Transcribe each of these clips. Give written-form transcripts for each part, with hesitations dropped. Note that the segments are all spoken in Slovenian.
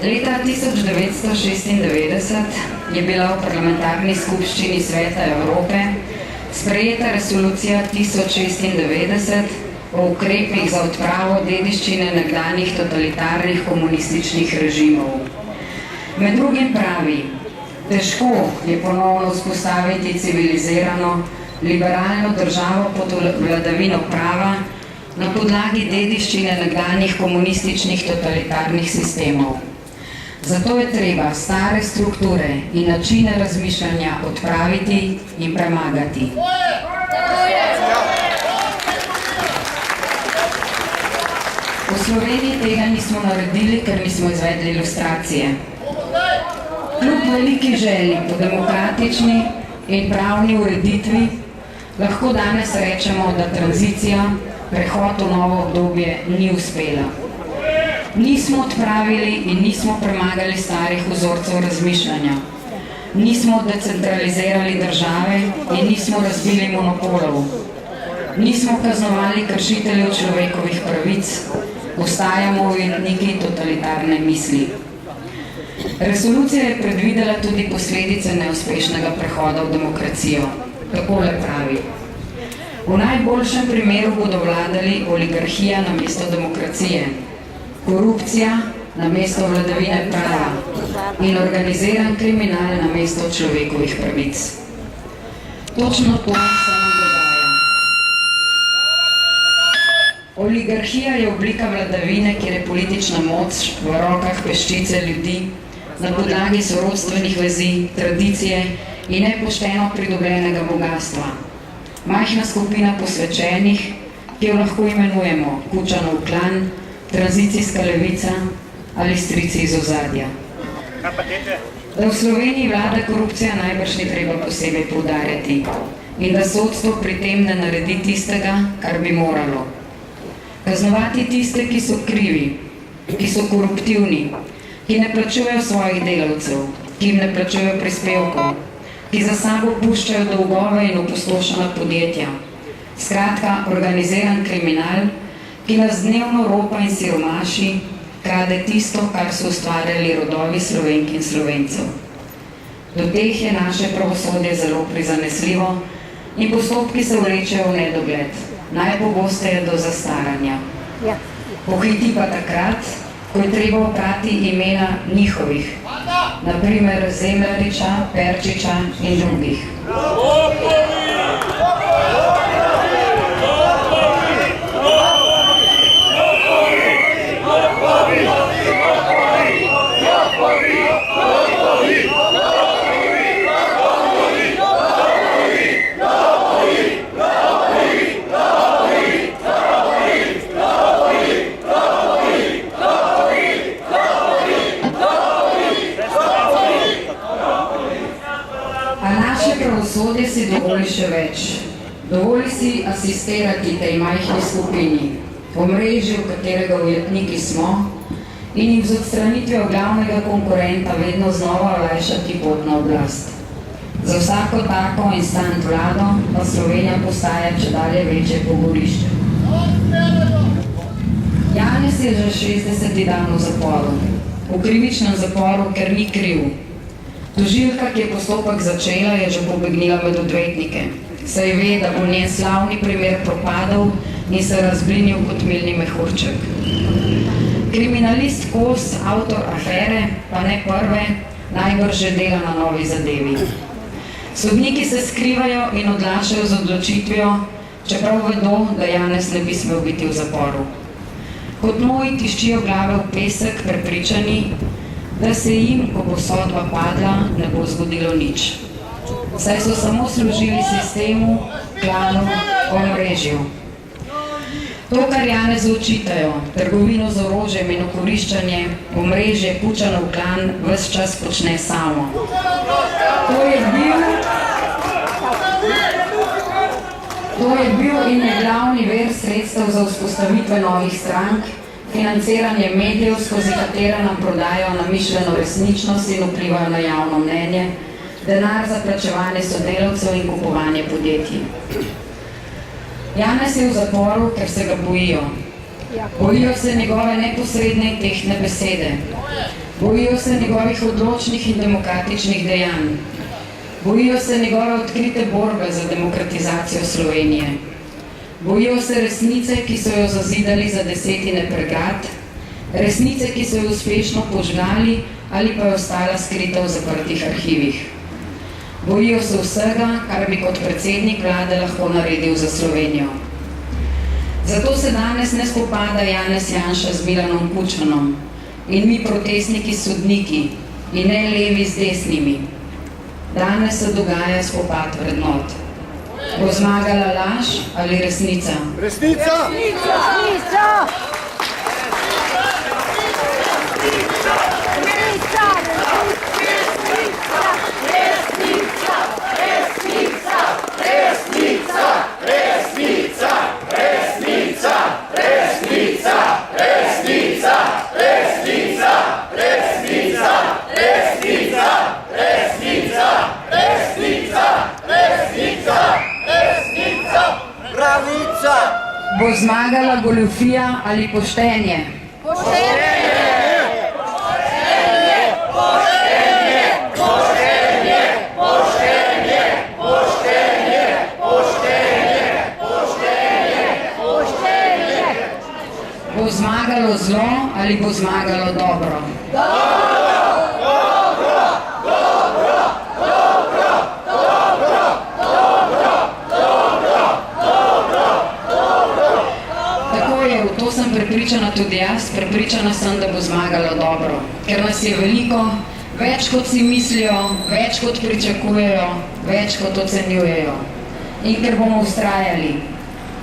Leta 1996 je bila v parlamentarni skupščini Sveta Evrope sprejeta resolucija 1096 o ukrepih za odpravo dediščine nekdanjih totalitarnih komunističnih režimov. Med drugim pravi, težko je ponovno vzpostaviti civilizirano, liberalno državo pod vladavino prava na podlagi dediščine nekdanjih komunističnih totalitarnih sistemov. Zato je treba stare strukture in načine razmišljanja odpraviti in premagati. V Sloveniji tega nismo naredili, ker nismo izvedli ilustracije. Kljub veliki želji po demokratični in pravni ureditvi lahko danes rečemo, da tranzicija, prehod v novo obdobje ni uspela. Nismo odpravili in nismo premagali starih vzorcev razmišljanja. Nismo decentralizirali države in nismo razbili monopolov. Nismo kaznovali kršiteljev človekovih pravic, ostajamo ujetniki totalitarne misli. Resolucija je predvidela tudi posledice neuspešnega prehoda v demokracijo. Takole pravi. V najboljšem primeru bodo vladali oligarhija namesto demokracije, korupcija namesto vladavine prava in organiziran kriminal namesto človekovih pravic. Točno to se nam dogaja. Oligarhija je oblika vladavine, kjer je politična moč v rokah peščice ljudi na podlagi sorodstvenih vezi, tradicije in nepošteno pridobljenega bogatstva. Majhna skupina posvečenih, ki jo lahko imenujemo Kučanov klan, tranzicijska levica ali strici iz ozadja. Da v Sloveniji vlada korupcija najbrž ni treba posebej poudarjati in da sodstvo pri tem ne naredi tistega, kar bi moralo. Kaznovati tiste, ki so krivi, ki so koruptivni, ki ne plačujejo svojih delavcev, ki jim ne plačujejo prispevkov, ki za sabo puščajo dolgove in opustošena podjetja. Skratka, organiziran kriminal, ki nas dnevno ropa in siromaši, krade tisto, kar so ustvarjali rodovi Slovenk in Slovencev. Do teh je naše pravosodje zelo prizanesljivo in postopki se vlečejo v nedogled, najpogosteje do zastaranja. Pohiti pa takrat, ko je treba oprati imena njihovih, na primer Zemljariča, Perčiča in drugih. Pravosodje si dovoli še več. Dovoli si asistirati tej majhni skupini, omrežju, katerega ujetniki smo, in jim z odstranitvijo glavnega konkurenta vedno znova olajšati pot na oblast. Za vsako tako instant vlado pa Slovenija postaja čedalje večje pogorišče. Janez je že 60. dan v zaporu. V krivičnem zaporu, ker ni kriv. Tožilka, ki je postopek začela, je že pobegnila med odvetnike. Saj ve, da bo njen slavni primer propadal in se razblinil kot milni mehurček. Kriminalist Kos, avtor afere, pa ne prve, najbrž že dela na novi zadevi. Sodniki se skrivajo in odlašajo z odločitvijo, čeprav vedo, da Janez ne bi smel biti v zaporu. Kot moji tiščijo glave v pesek, prepričani, da se jim, ko bo sodba padla, ne bo zgodilo nič. Saj so samo služili sistemu, klanu, omrežju. To, kar Janezu očitajo, trgovino z orožjem in okoriščanje, omrežje, Kučanov klan, ves čas počne samo. To je bil in je glavni ver sredstev za vzpostavitve novih strank, financiranje medijev, skozi katera nam prodajo namišljeno resničnost in vplivajo na javno mnenje, denar za plačevanje sodelavcev in kupovanje podjetij. Janez je v zaporu, ker se ga bojijo. Bojijo se njegove neposredne in tehtne besede. Bojijo se njegovih odločnih in demokratičnih dejanj. Bojijo se njegove odkrite borbe za demokratizacijo Slovenije. Bojijo se resnice, ki so jo zazidali za desetine pregrad, resnice, ki so jo uspešno požgali ali pa je ostala skrita v zaprtih arhivih. Bojijo se vsega, kar bi kot predsednik vlade lahko naredil za Slovenijo. Zato se danes ne spopada Janez Janša z Milanom Kučanom in mi protestniki sodniki in ne levi z desnimi. Danes se dogaja spopad vrednot. Bo zmagala laž ali resnica? Resnica! Resnica! Bo zmagala goljufija ali poštenje? Bo zmagalo zlo ali bo zmagalo dobro? Prepričana tudi jaz, prepričana sem, da bo zmagalo dobro, ker nas je veliko, več kot si mislijo, več kot pričakujejo, več kot ocenjujejo. In ker bomo vztrajali,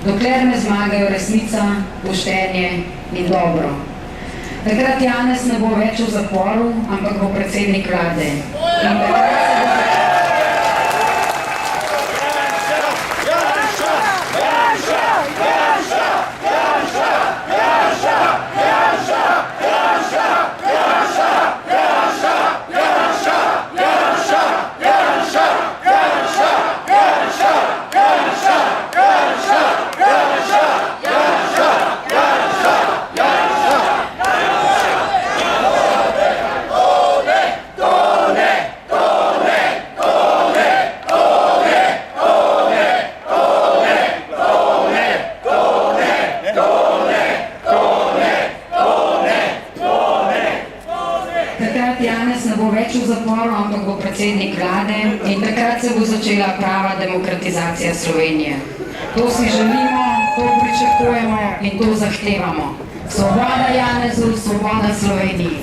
dokler ne zmagajo resnica, poštenje in dobro. Takrat Janez ne bo več v zaporu, ampak bo predsednik vlade. In takrat se bo... predsednik vlade in takrat se bo začela prava demokratizacija Slovenije. To si želimo, to pričakujemo in to zahtevamo. Svoboda Janezu, svoboda Sloveniji.